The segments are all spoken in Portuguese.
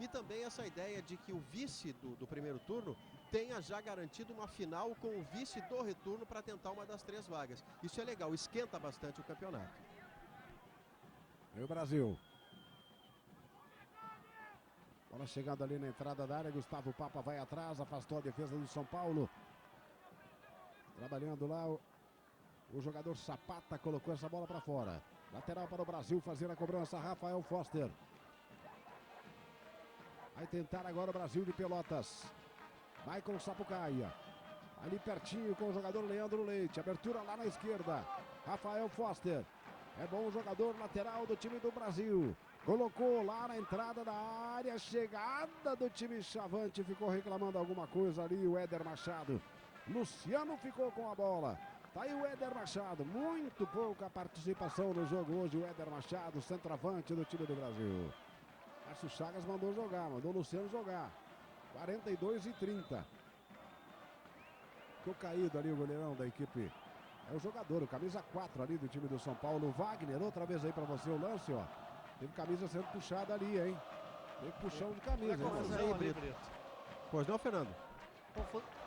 E também essa ideia de que o vice do primeiro turno tenha já garantido uma final com o vice do retorno para tentar uma das 3 vagas. Isso é legal, esquenta bastante o campeonato. E o Brasil. Bola chegando ali na entrada da área, Gustavo Papa vai atrás, afastou a defesa do São Paulo. Trabalhando lá o jogador Zapata, colocou essa bola para fora. Lateral para o Brasil fazer a cobrança, Rafael Foster. Vai tentar agora o Brasil de Pelotas. Michael Sapucaia. Ali pertinho com o jogador Leandro Leite. Abertura lá na esquerda. Rafael Foster. É bom jogador lateral do time do Brasil. Colocou lá na entrada da área. Chegada do time Chavante. Ficou reclamando alguma coisa ali o Éder Machado. Luciano ficou com a bola. Tá aí o Éder Machado. Muito pouca participação no jogo hoje. O Éder Machado, centroavante do time do Brasil. Márcio Chagas mandou jogar, mandou o Luciano jogar. 42-30. Ficou caído ali o goleirão da equipe. É o jogador, o camisa 4 ali do time do São Paulo. O Wagner, outra vez aí pra você o lance, ó. Teve camisa sendo puxada ali, hein? Teve puxão de camisa. Mas aí, Brito. Pois não, Fernando?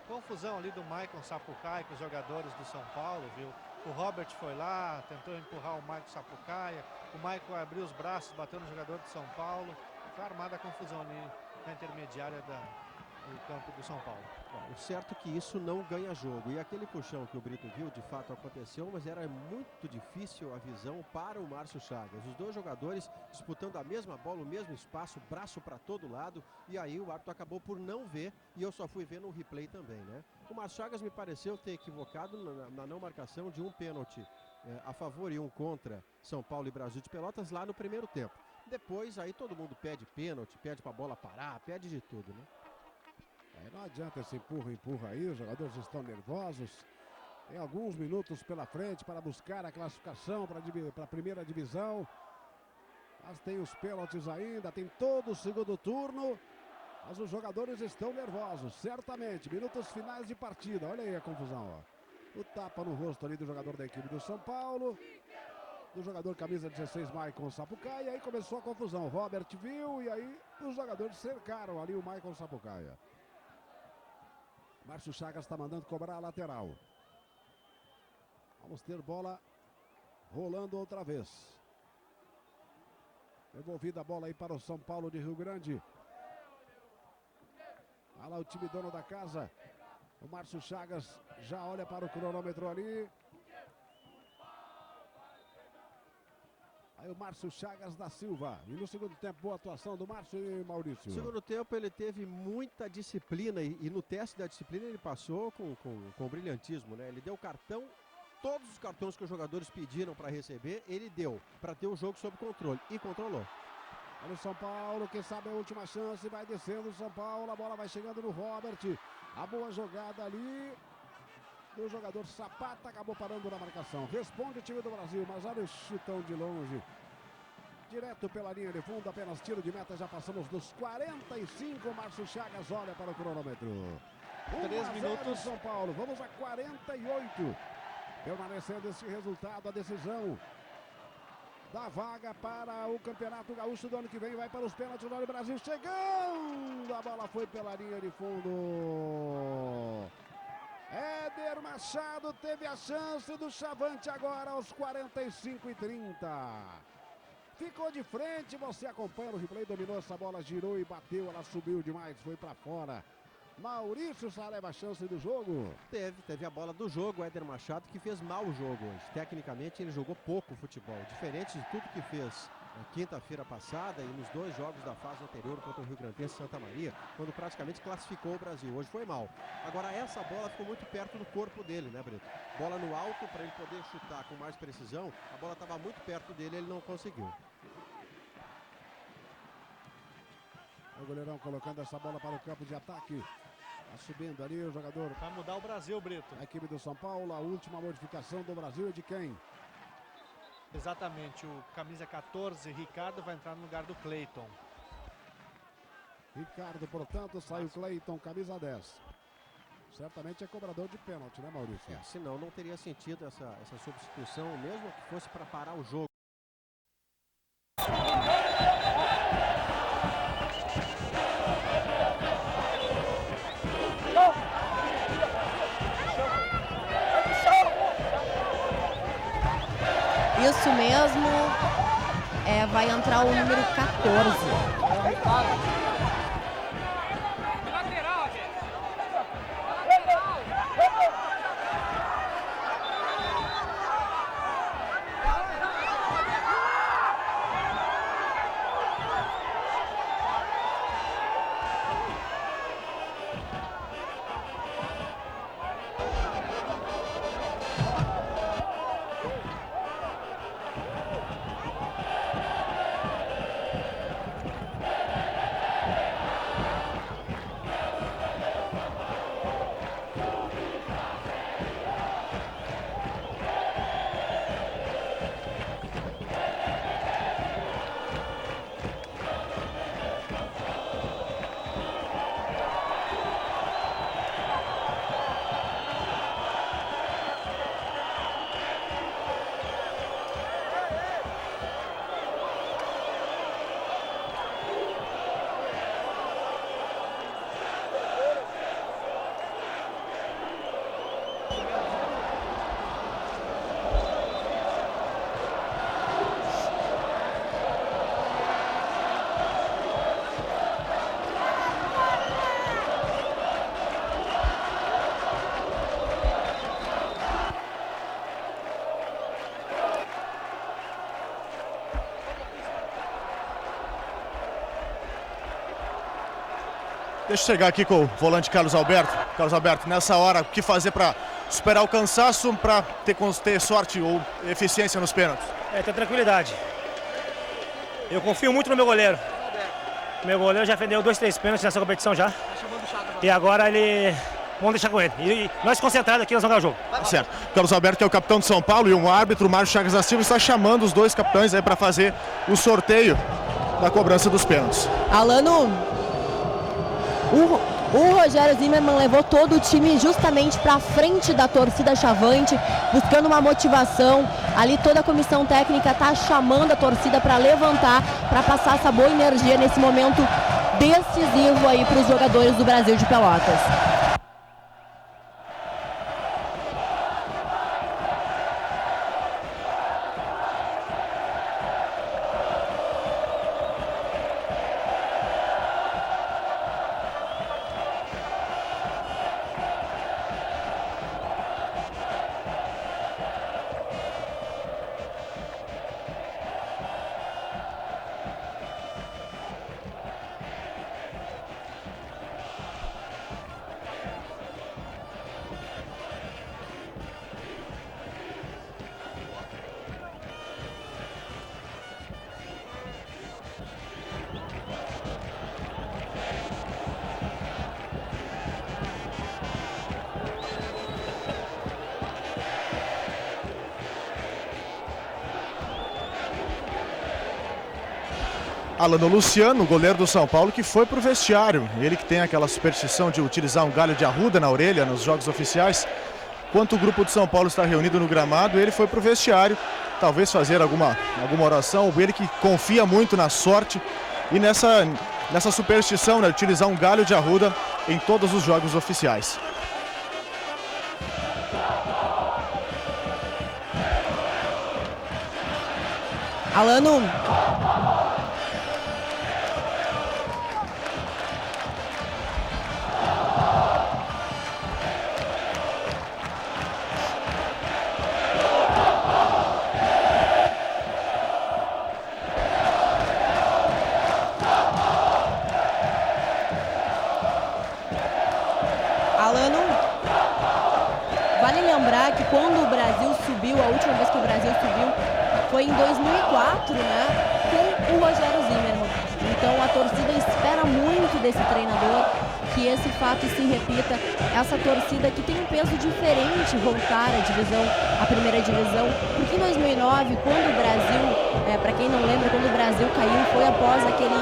Confusão ali do Michael Sapucaia com os jogadores do São Paulo, viu? O Robert foi lá, tentou empurrar o Michael Sapucaia. O Michael abriu os braços, bateu no jogador de São Paulo. Foi armada a confusão ali na intermediária do campo do São Paulo. O certo é que isso não ganha jogo. E aquele puxão que o Brito viu, de fato aconteceu, mas era muito difícil a visão para o Márcio Chagas. Os dois jogadores disputando a mesma bola, o mesmo espaço, braço para todo lado. E aí o árbitro acabou por não ver, e eu só fui ver no replay também, né? O Márcio Chagas me pareceu ter equivocado na não marcação de um pênalti a favor e um contra São Paulo e Brasil de Pelotas lá no primeiro tempo. Depois aí todo mundo pede pênalti, pede para a bola parar, pede de tudo, né? Aí não adianta esse empurra aí, os jogadores estão nervosos. Tem alguns minutos pela frente para buscar a classificação para a primeira divisão. Mas tem os pênaltis ainda, tem todo o segundo turno. Mas os jogadores estão nervosos, certamente. Minutos finais de partida, olha aí a confusão, ó. O tapa no rosto ali do jogador da equipe do São Paulo. Do jogador camisa 16, Michael Sapucaia. E aí começou a confusão. Robert viu e aí os jogadores cercaram ali o Michael Sapucaia. Márcio Chagas está mandando cobrar a lateral. Vamos ter bola rolando outra vez. Devolvida a bola aí para o São Paulo de Rio Grande. Olha lá o time dono da casa. O Márcio Chagas já olha para o cronômetro ali. Aí o Márcio Chagas da Silva. E no segundo tempo, boa atuação do Márcio e Maurício. No segundo tempo ele teve muita disciplina e no teste da disciplina ele passou com brilhantismo, né? Ele deu cartão, todos os cartões que os jogadores pediram para receber, ele deu, para ter o jogo sob controle e controlou. Olha o São Paulo, quem sabe a última chance, vai descendo o São Paulo, a bola vai chegando no Robert. A boa jogada ali do jogador Zapata, acabou parando na marcação. Responde o time do Brasil, mas olha o chutão de longe. Direto pela linha de fundo, apenas tiro de meta, já passamos dos 45. Márcio Chagas olha para o cronômetro. 3 minutos. São Paulo, vamos a 48. Permanecendo esse resultado, a decisão da vaga para o Campeonato Gaúcho do ano que vem. Vai para os pênaltis do Brasil, chegando, a bola foi pela linha de fundo. Éder Machado teve a chance do Chavante agora aos 45:30. Ficou de frente, você acompanha o replay, dominou essa bola, girou e bateu, ela subiu demais, foi para fora. Maurício só leva a chance do jogo. Teve a bola do jogo, o Éder Machado, que fez mal o jogo hoje. Tecnicamente ele jogou pouco futebol, diferente de tudo que fez na quinta-feira passada e nos 2 jogos da fase anterior contra o Rio Grandense e Santa Maria, quando praticamente classificou o Brasil. Hoje foi mal. Agora essa bola ficou muito perto do corpo dele, né, Brito? Bola no alto para ele poder chutar com mais precisão, a bola estava muito perto dele, ele não conseguiu. O goleirão colocando essa bola para o campo de ataque. Tá subindo ali o jogador. Vai mudar o Brasil, Brito. A equipe do São Paulo, a última modificação do Brasil é de quem? Exatamente, o camisa 14, Ricardo, vai entrar no lugar do Cleiton. Ricardo, portanto, saiu Cleiton, camisa 10. Certamente é cobrador de pênalti, né, Maurício? Senão não teria sentido essa substituição, mesmo que fosse para parar o jogo. vai entrar o número 14. Deixa eu chegar aqui com o volante Carlos Alberto. Carlos Alberto, nessa hora, o que fazer para superar o cansaço, para ter sorte ou eficiência nos pênaltis? Ter tranquilidade. Eu confio muito no meu goleiro. Meu goleiro já defendeu 2, 3 pênaltis nessa competição já. E agora ele... Vamos deixar com ele. E nós concentrados aqui, nós vamos ganhar o jogo. Certo. Carlos Alberto, que é o capitão de São Paulo, e um árbitro, o Mário Chagas da Silva, está chamando os dois capitães aí para fazer o sorteio da cobrança dos pênaltis. Alano, o Rogério Zimmermann levou todo o time justamente para frente da torcida chavante, buscando uma motivação. Ali toda a comissão técnica está chamando a torcida para levantar, para passar essa boa energia nesse momento decisivo aí para os jogadores do Brasil de Pelotas. Alano Luciano, goleiro do São Paulo, que foi para o vestiário. Ele que tem aquela superstição de utilizar um galho de arruda na orelha nos jogos oficiais. Enquanto o grupo de São Paulo está reunido no gramado, ele foi para o vestiário, talvez fazer alguma oração. Ele que confia muito na sorte e nessa superstição, né, de utilizar um galho de arruda em todos os jogos oficiais. Alano, vale lembrar que quando o Brasil subiu, a última vez que o Brasil subiu foi em 2004, né, com o Rogério Zimmermann. Então a torcida espera muito desse treinador, que esse fato se repita. Essa torcida que tem um peso diferente voltar à primeira divisão, porque em 2009, quando o Brasil, para quem não lembra, quando o Brasil caiu, foi após aquele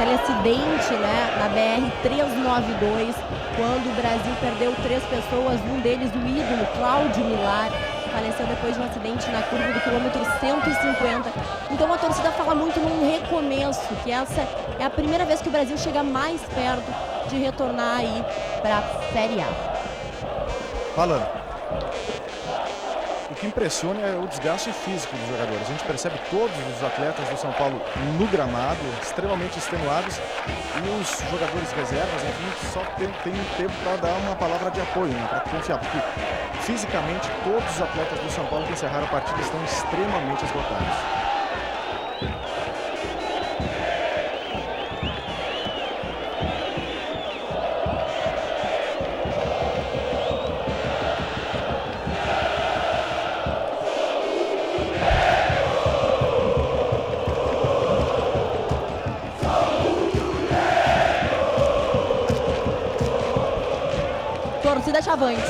acidente, né, na BR-392, quando o Brasil perdeu 3 pessoas, um deles o ídolo Cláudio Milar, faleceu depois de um acidente na curva do quilômetro 150. Então a torcida fala muito num recomeço, que essa é a primeira vez que o Brasil chega mais perto de retornar aí para a Série A. Falando. que impressiona é o desgaste físico dos jogadores. A gente percebe todos os atletas do São Paulo no gramado, extremamente extenuados, e os jogadores reservas, enfim, só tem tempo para dar uma palavra de apoio, né, para confiar, porque fisicamente todos os atletas do São Paulo que encerraram a partida estão extremamente esgotados. Torcida Chavante.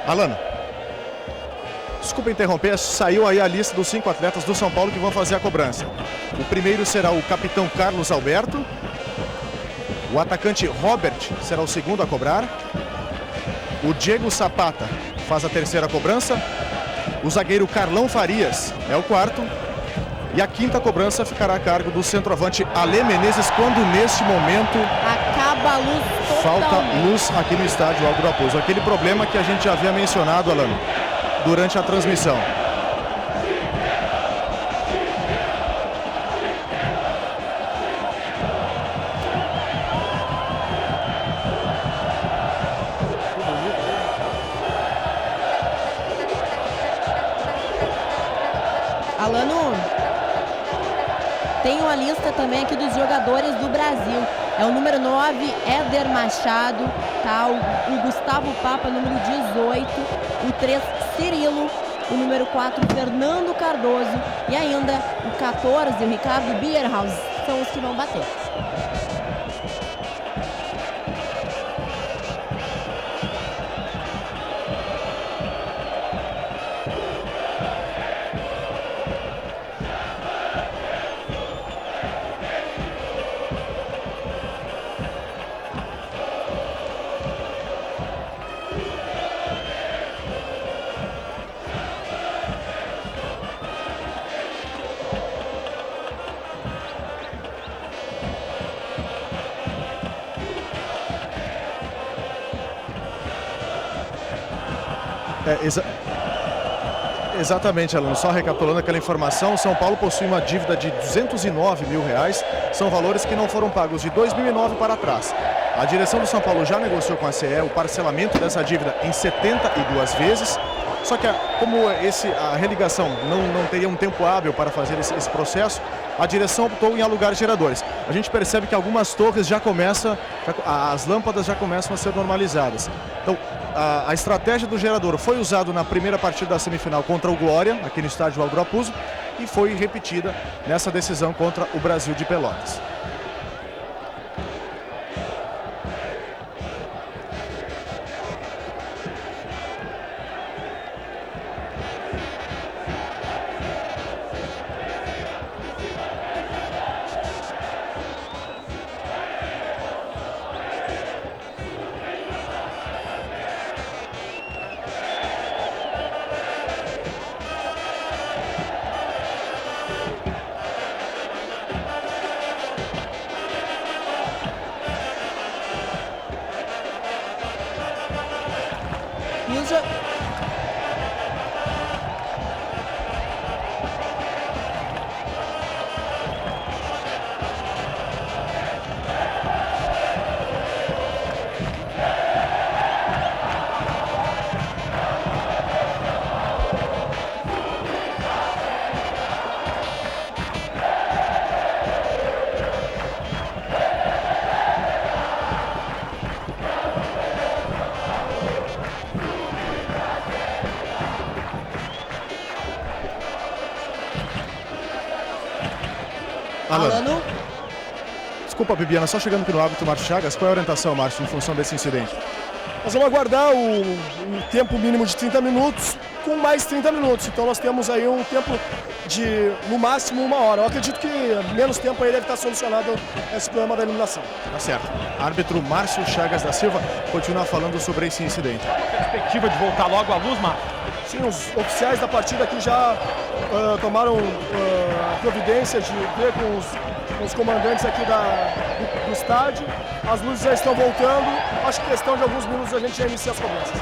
Alano, desculpa interromper, saiu aí a lista dos 5 atletas do São Paulo que vão fazer a cobrança. O primeiro será o capitão Carlos Alberto, o atacante Robert será o segundo a cobrar, o Diego Zapata faz a terceira cobrança, o zagueiro Carlão Farias é o quarto, e a quinta cobrança ficará a cargo do centroavante Ale Menezes, quando neste momento Acaba a luz totalmente. falta luz aqui no estádio Aldo Raposo. Aquele problema que a gente já havia mencionado, Alano, durante a transmissão. Alano, tem uma lista também aqui dos jogadores do Brasil. É o número 9, Éder Machado, tá? O Gustavo Papa, número 18, o 3, Cirilo, o número 4, Fernando Cardoso, e ainda o 14, o Ricardo Bierhaus, são os que vão bater. Exatamente, Alano. Só recapitulando aquela informação, o São Paulo possui uma dívida de R$209 mil. São valores que não foram pagos de 2009 para trás. A direção do São Paulo já negociou com a CE o parcelamento dessa dívida em 72 vezes. Só que como a religação não teria um tempo hábil para fazer esse processo, a direção optou em alugar geradores. A gente percebe que algumas torres as lâmpadas já começam a ser normalizadas. Então, a estratégia do gerador foi usada na primeira partida da semifinal contra o Glória, aqui no estádio Aldo Raposo, e foi repetida nessa decisão contra o Brasil de Pelotas. Alano. Desculpa, Bibiana, só chegando aqui no árbitro Márcio Chagas, qual é a orientação, Márcio, em função desse incidente? Nós vamos aguardar o tempo mínimo de 30 minutos com mais 30 minutos. Então nós temos aí um tempo de, no máximo, 1 hora. Eu acredito que menos tempo aí deve estar solucionado esse problema da iluminação. Tá certo. Árbitro Márcio Chagas da Silva continua falando sobre esse incidente. Perspectiva de voltar logo à luz, Márcio? Sim, os oficiais da partida aqui já tomaram a providência de ver com os comandantes aqui do estádio. As luzes já estão voltando. Acho que questão de alguns minutos a gente já inicia as cobranças.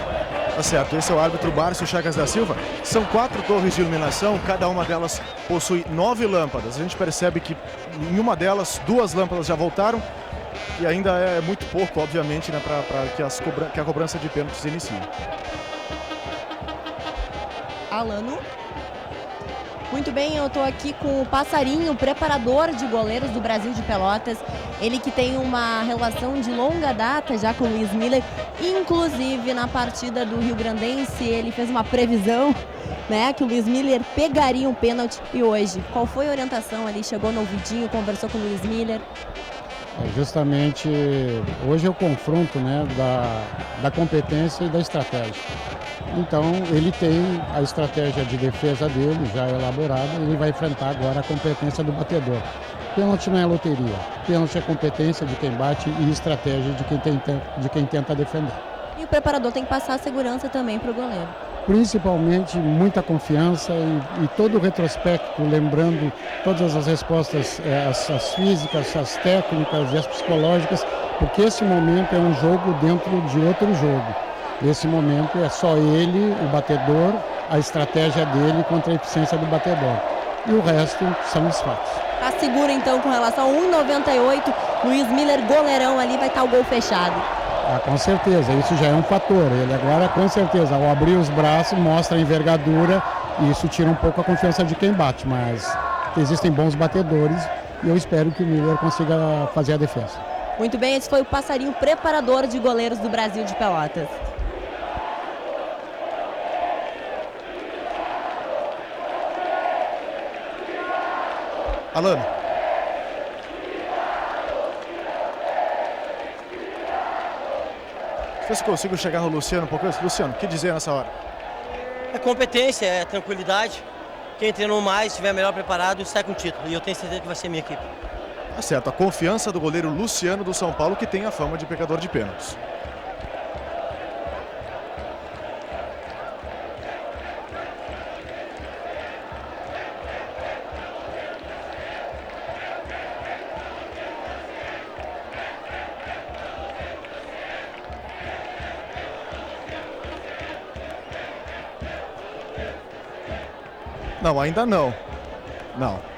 Tá certo, esse é o árbitro Márcio Chagas da Silva. São 4 torres de iluminação, cada uma delas possui 9 lâmpadas. A gente percebe que em uma delas 2 lâmpadas já voltaram e ainda é muito pouco, obviamente, né, para que a cobrança de pênaltis inicie. Alano. Muito bem, eu estou aqui com o Passarinho, preparador de goleiros do Brasil de Pelotas. Ele que tem uma relação de longa data já com o Luiz Miller. Inclusive, na partida do Rio Grandense, ele fez uma previsão, né, que o Luiz Miller pegaria um pênalti. E hoje, qual foi a orientação ali? Chegou no ouvidinho, conversou com o Luiz Miller? Justamente, hoje é o confronto, né, da competência e da estratégia. Então, ele tem a estratégia de defesa dele já elaborada, ele vai enfrentar agora a competência do batedor. Pênalti não é loteria, pênalti é competência de quem bate e estratégia de quem tenta defender. E o preparador tem que passar a segurança também para o goleiro. Principalmente muita confiança e todo o retrospecto, lembrando todas as respostas, as físicas, as técnicas e as psicológicas, porque esse momento é um jogo dentro de outro jogo. Nesse momento é só ele, o batedor, a estratégia dele contra a eficiência do batedor. E o resto são os fatos. Tá seguro então com relação a 1,98, Luiz Miller, goleirão ali, vai estar o gol fechado. Com certeza, isso já é um fator. Ele agora, com certeza, ao abrir os braços, mostra a envergadura e isso tira um pouco a confiança de quem bate. Mas existem bons batedores e eu espero que o Miller consiga fazer a defesa. Muito bem, esse foi o Passarinho, preparador de goleiros do Brasil de Pelotas. Alano. Se consigo chegar no Luciano um pouco. Luciano, o que dizer nessa hora? É competência, é tranquilidade. Quem treinou mais, estiver melhor preparado, sai com o título. E eu tenho certeza que vai ser minha equipe. Tá certo, a confiança do goleiro Luciano do São Paulo, que tem a fama de pegador de pênaltis. Não, ainda não. Não.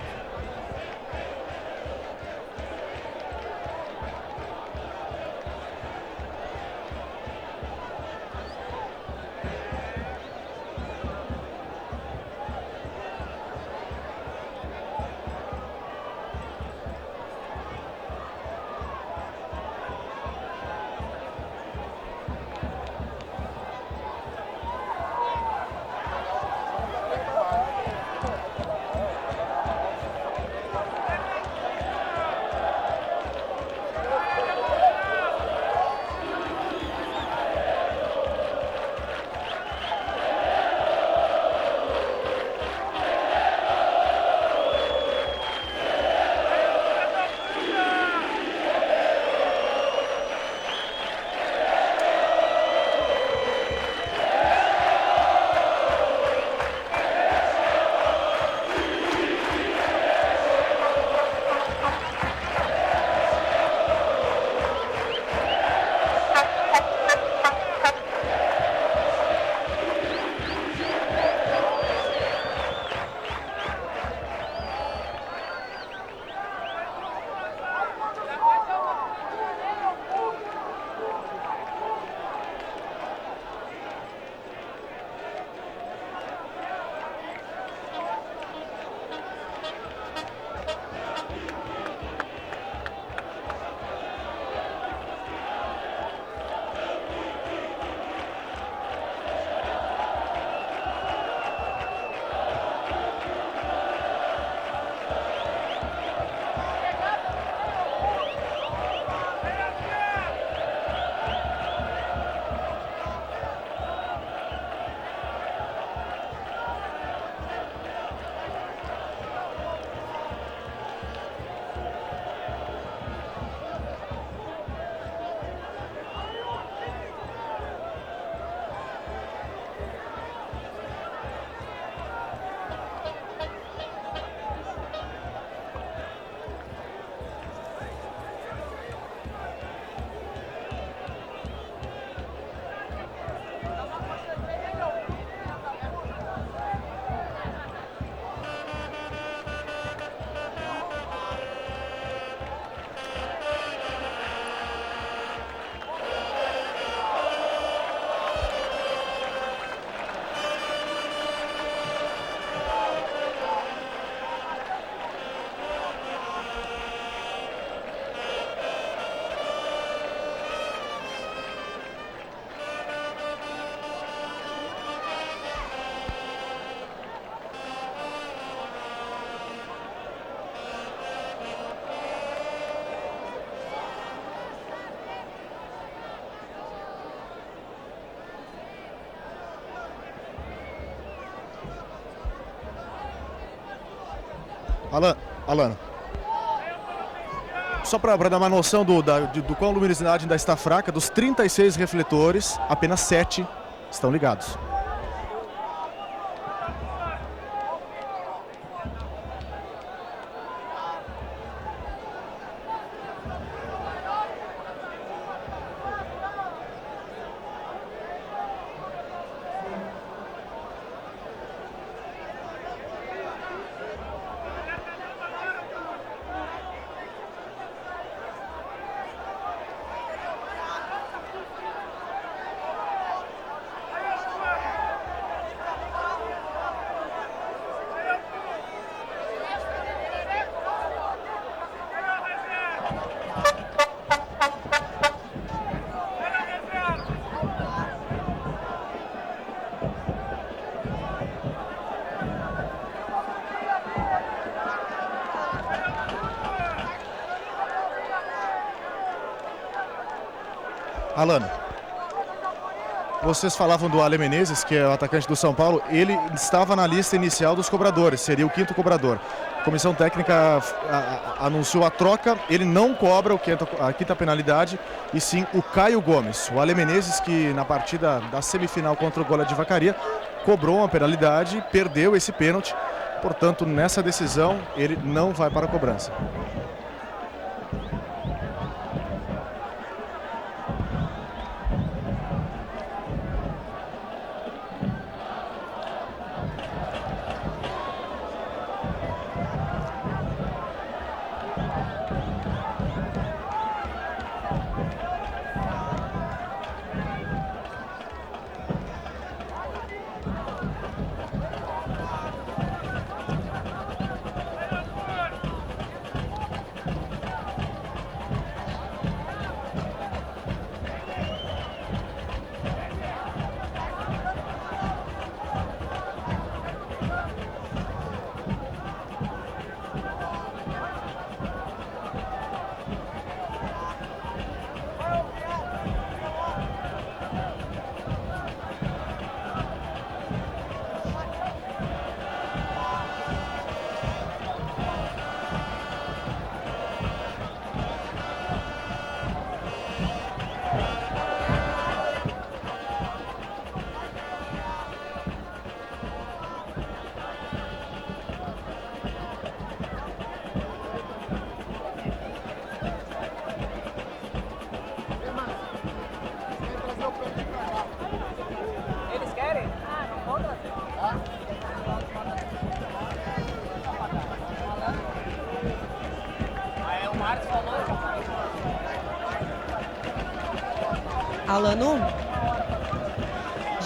Alano. Só para dar uma noção do quão a luminosidade ainda está fraca, dos 36 refletores, apenas 7 estão ligados. Alano, vocês falavam do Ale Menezes, que é o atacante do São Paulo. Ele estava na lista inicial dos cobradores, seria o 5º cobrador. A comissão técnica anunciou a troca, ele não cobra a quinta penalidade, e sim o Caio Gomes. O Ale Menezes, que na partida da semifinal contra o Goleiro de Vacaria, cobrou uma penalidade, perdeu esse pênalti. Portanto, nessa decisão, ele não vai para a cobrança. Alano,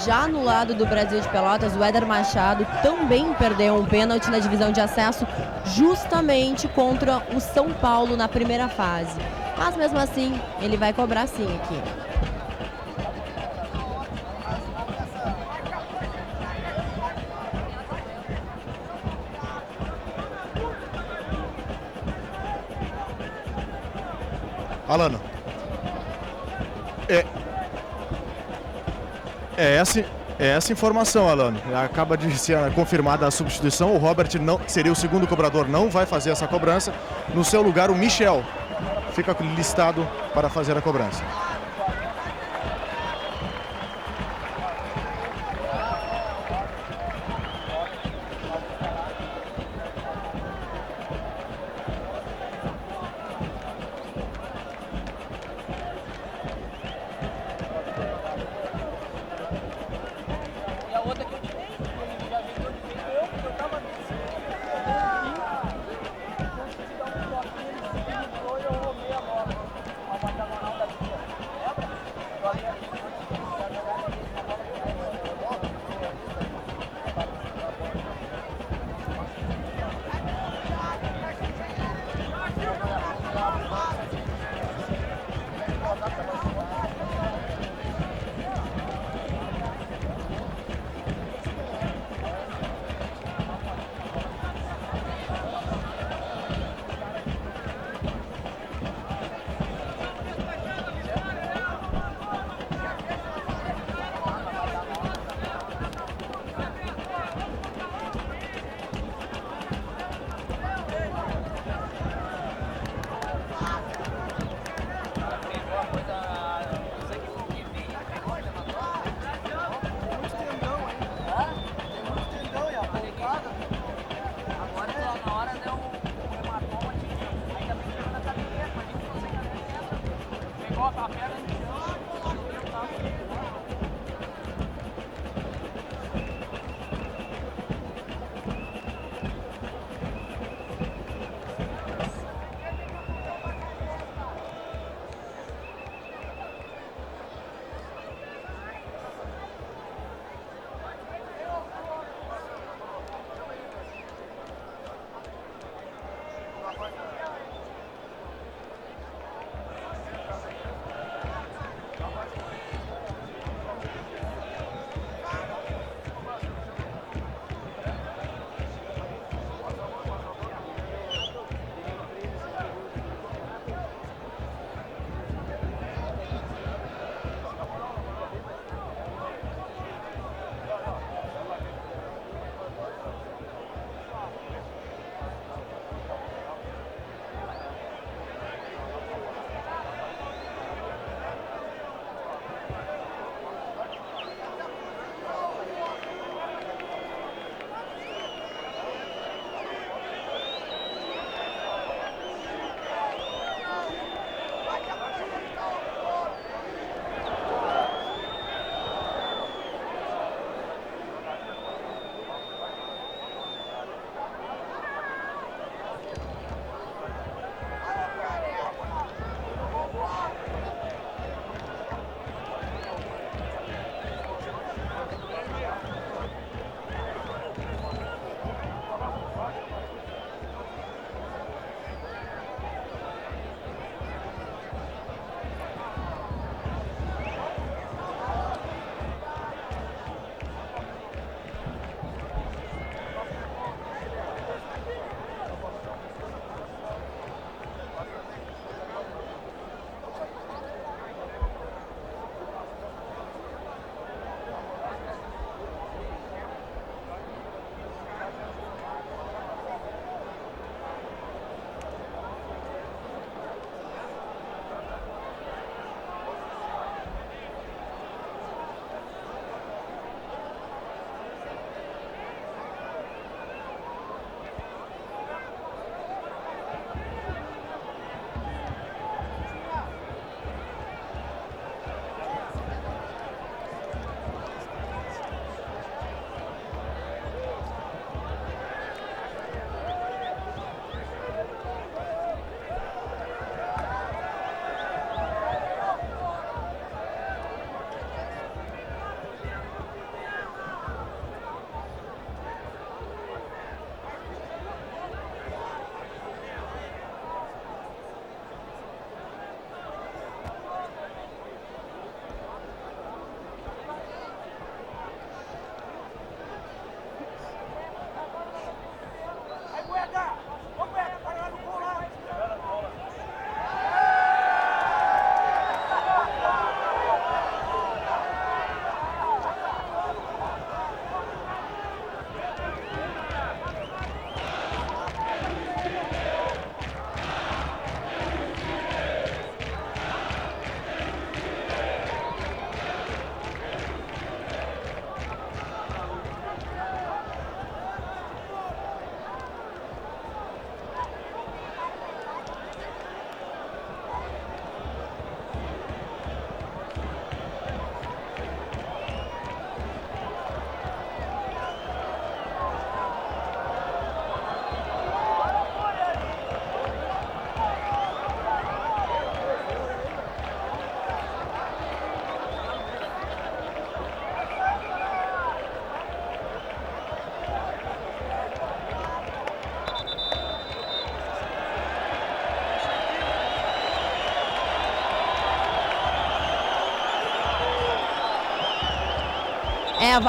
já no lado do Brasil de Pelotas, o Éder Machado também perdeu um pênalti na divisão de acesso, justamente contra o São Paulo na primeira fase. Mas mesmo assim, ele vai cobrar sim aqui. Alano. É essa informação, Alano. Acaba de ser confirmada a substituição. O Robert não seria o 2º cobrador, não vai fazer essa cobrança. No seu lugar, o Michel fica listado para fazer a cobrança.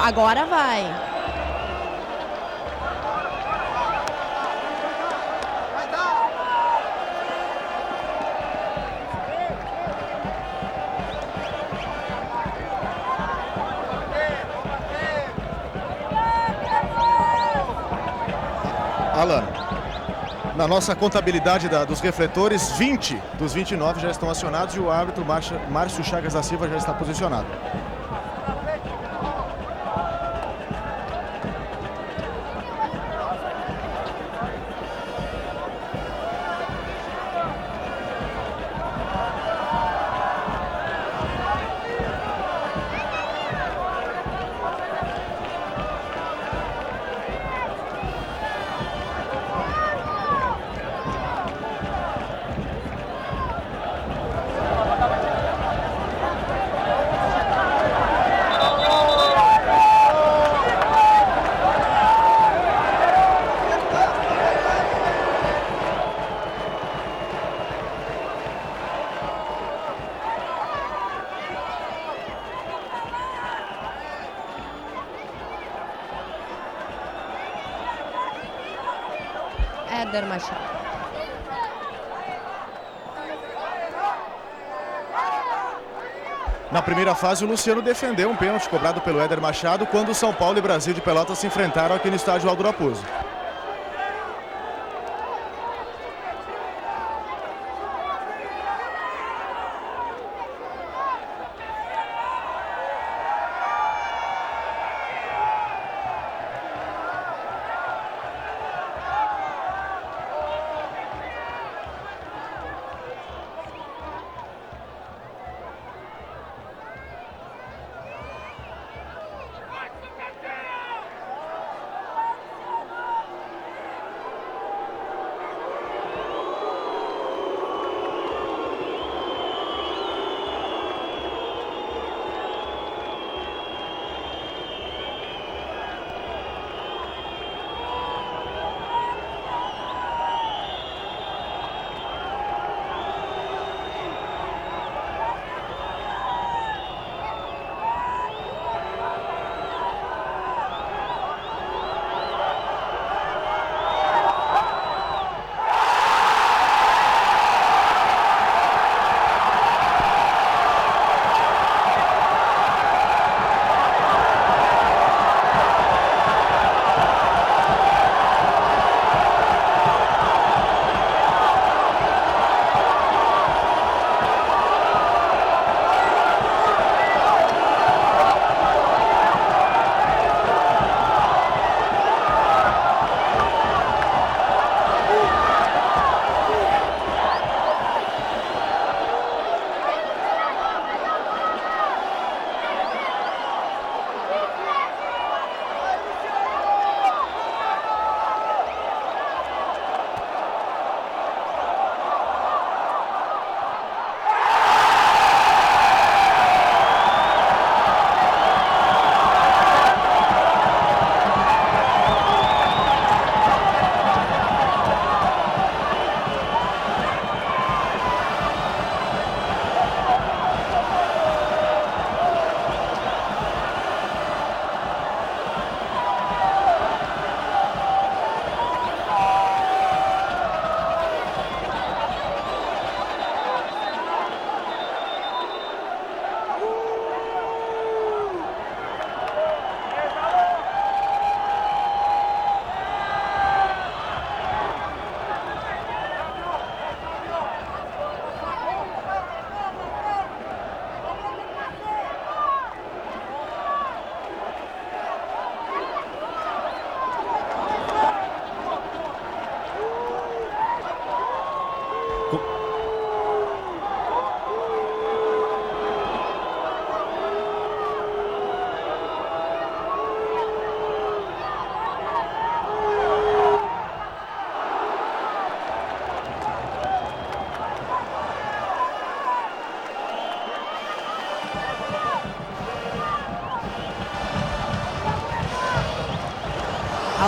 Agora vai. Alan, na nossa contabilidade dos refletores, 20 dos 29 já estão acionados e o árbitro Márcio Chagas da Silva já está posicionado. Éder Machado. Na primeira fase, o Luciano defendeu um pênalti cobrado pelo Éder Machado quando o São Paulo e Brasil de Pelotas se enfrentaram aqui no estádio Aldo Raposo.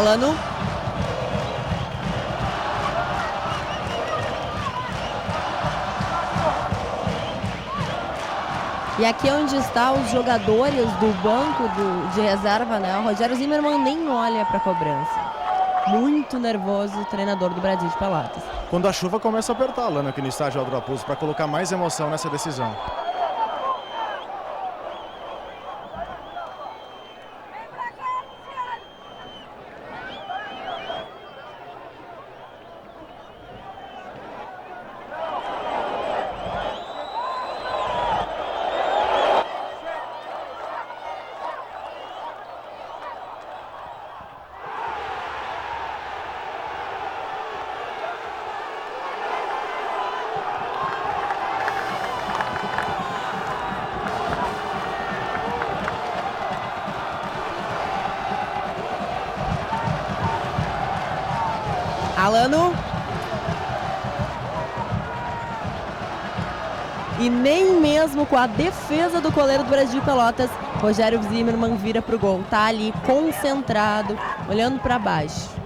Alano. E aqui é onde estão os jogadores do banco de reserva, né? O Rogério Zimmermann nem olha para a cobrança. Muito nervoso o treinador do Brasil de Pelotas. Quando a chuva começa a apertar, Lana, aqui no estádio Aldo Raposo, para colocar mais emoção nessa decisão. Alano. E nem mesmo com a defesa do goleiro do Brasil de Pelotas, Rogério Zimmermann vira pro gol. Tá ali concentrado, olhando para baixo.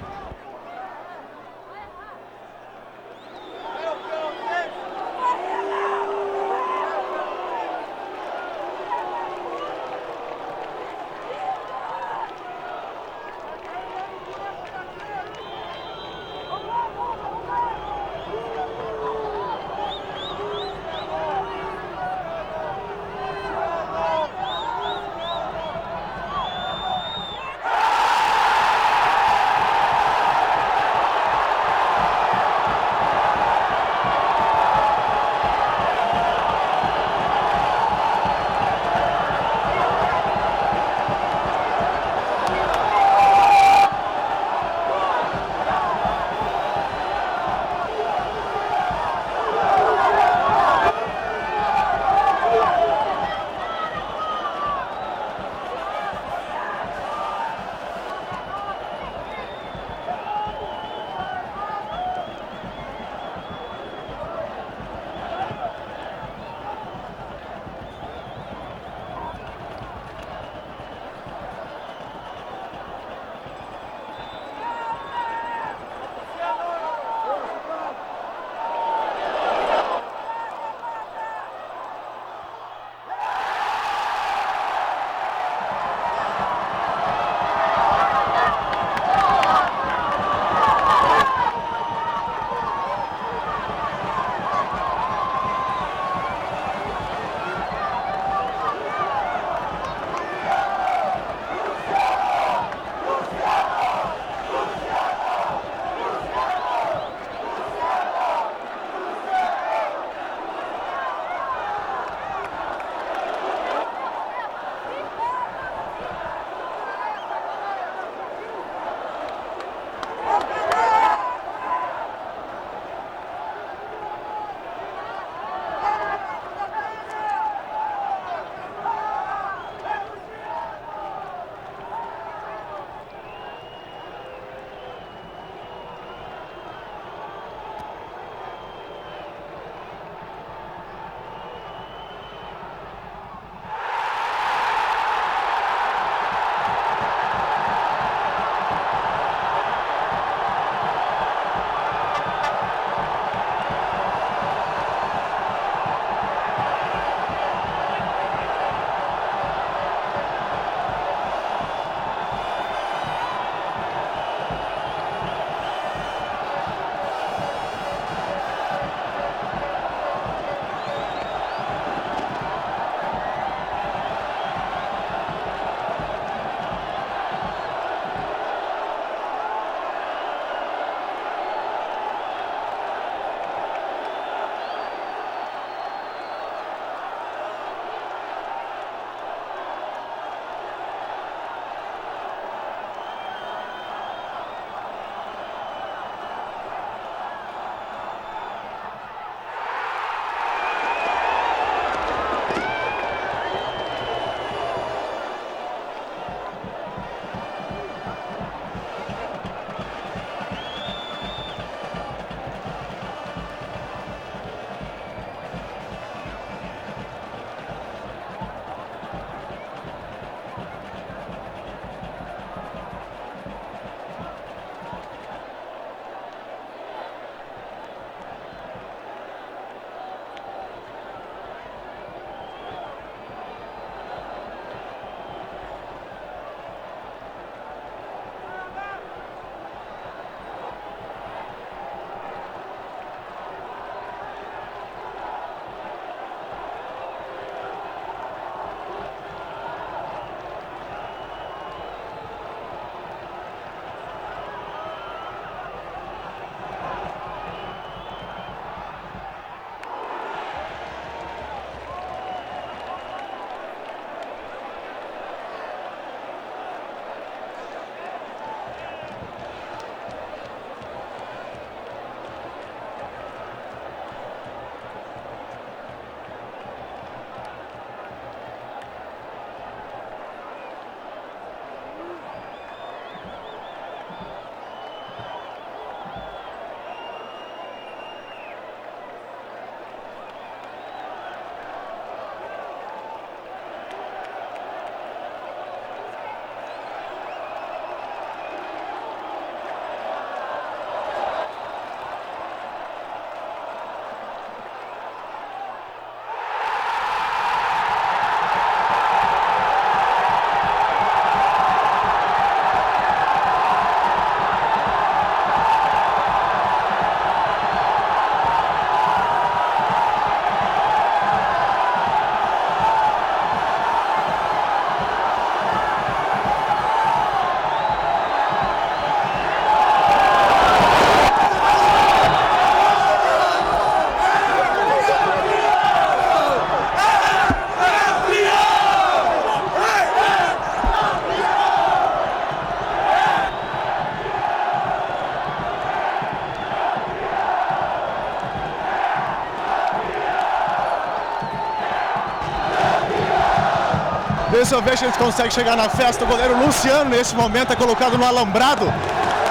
ver se eu vejo se eles conseguem chegar na festa. O goleiro Luciano, nesse momento, é colocado no alambrado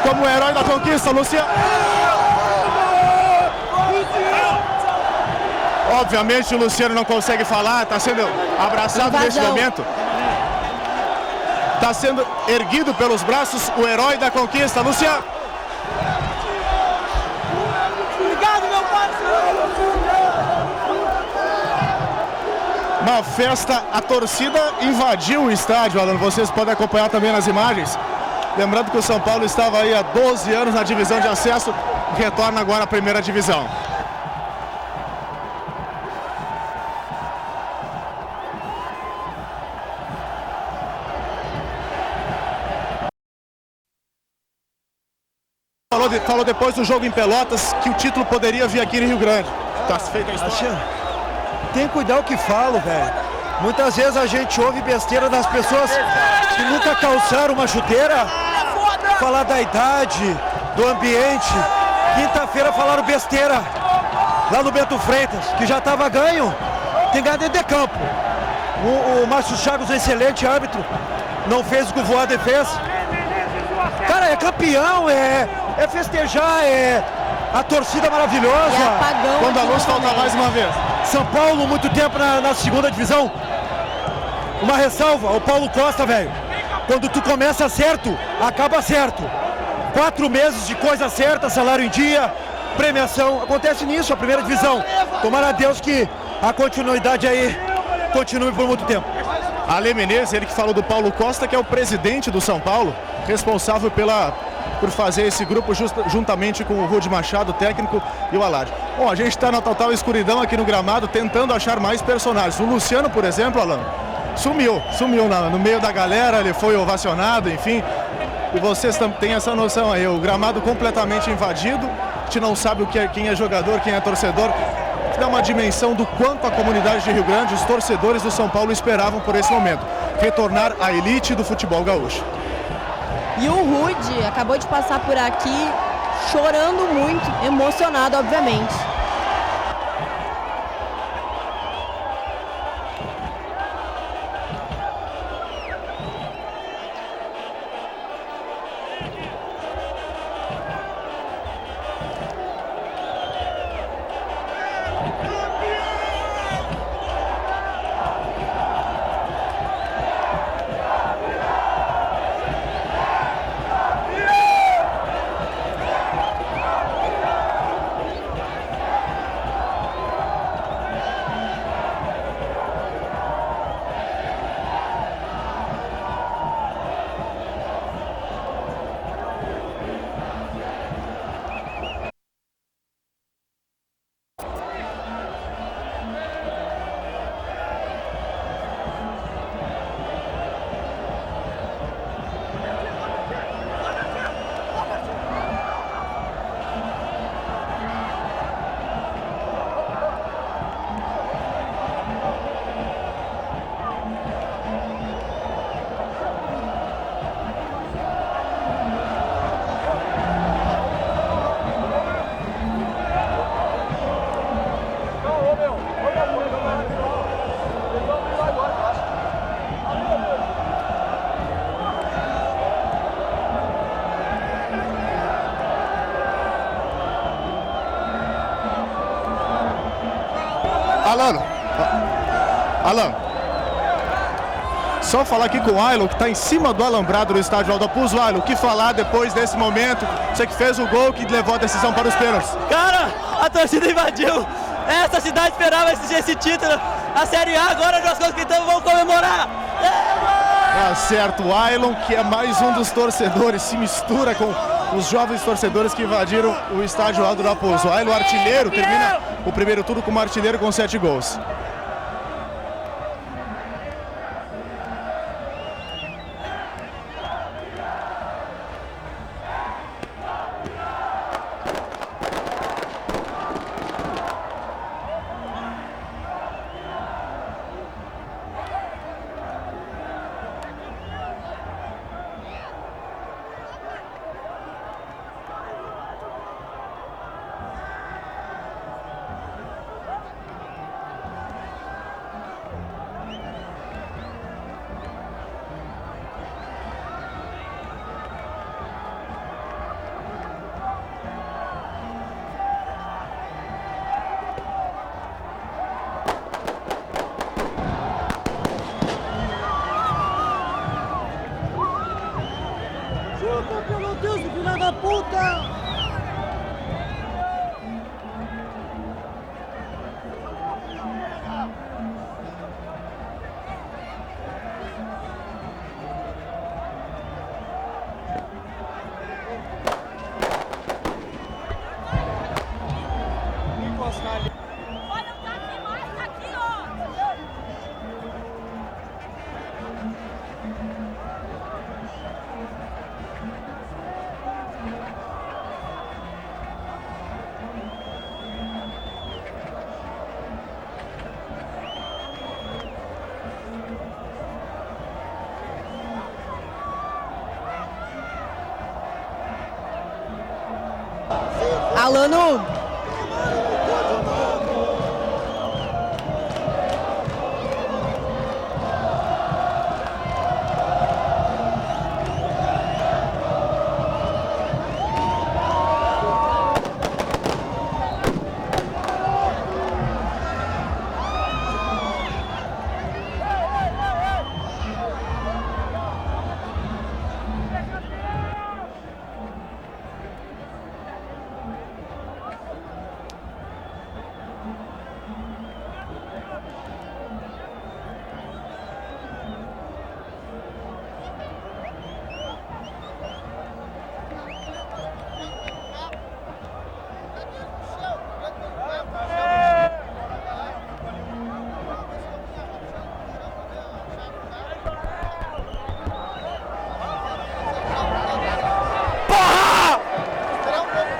como o herói da conquista. Luciano. Obviamente o Luciano não consegue falar, está sendo abraçado nesse momento. Está sendo erguido pelos braços o herói da conquista, Luciano. Obrigado, meu parceiro! Na festa, a torcida invadiu o estádio, Alan. Vocês podem acompanhar também nas imagens. Lembrando que o São Paulo estava aí há 12 anos na divisão de acesso, retorna agora à primeira divisão. Falou depois do jogo em Pelotas que o título poderia vir aqui no Rio Grande. Tá feita a história. Tem que cuidar o que falo, velho. Muitas vezes a gente ouve besteira das pessoas que nunca calçaram uma chuteira. Falar da idade, do ambiente. Quinta-feira falaram besteira lá no Bento Freitas, que já estava ganho. Tem que ganhar dentro de campo. O Márcio Chagas, um excelente árbitro, não fez o que o Voaden fez. Cara, é campeão, é festejar, é a torcida maravilhosa. Quando a luz falta mais uma vez. São Paulo, muito tempo na segunda divisão. Uma ressalva, o Paulo Costa, velho. Quando tu começa certo, acaba certo. 4 meses de coisa certa, salário em dia, premiação. Acontece nisso, a primeira divisão. Tomara a Deus que a continuidade aí continue por muito tempo. Ale Menezes, ele que falou do Paulo Costa, que é o presidente do São Paulo, responsável por fazer esse grupo juntamente com o Rude Machado, técnico, e o Alad. Bom, a gente está na total escuridão aqui no gramado, tentando achar mais personagens. O Luciano, por exemplo, Alan, sumiu no meio da galera, ele foi ovacionado, enfim. E vocês têm essa noção aí, o gramado completamente invadido, a gente não sabe quem é jogador, quem é torcedor. Dá uma dimensão do quanto a comunidade de Rio Grande, os torcedores do São Paulo esperavam por esse momento, retornar à elite do futebol gaúcho. E o Rude acabou de passar por aqui chorando muito, emocionado, obviamente. Alan, só falar aqui com o Ailon, que está em cima do alambrado do estádio Aldo Apuzzo. Ailon, o que falar depois desse momento? Você que fez o gol, que levou a decisão para os pênaltis. Cara, a torcida invadiu. Essa cidade esperava esse título. A Série A, agora nós conquistamos, vamos comemorar. Tá certo, o Ailon, que é mais um dos torcedores, se mistura com os jovens torcedores que invadiram o estádio Aldo Apuzzo. O Ailon, artilheiro, termina o primeiro turno como artilheiro com 7 gols. Meu Deus, filha da puta! Alano.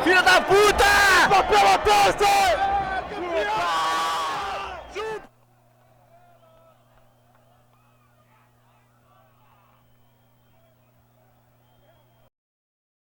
Filha da puta! Papel aposta!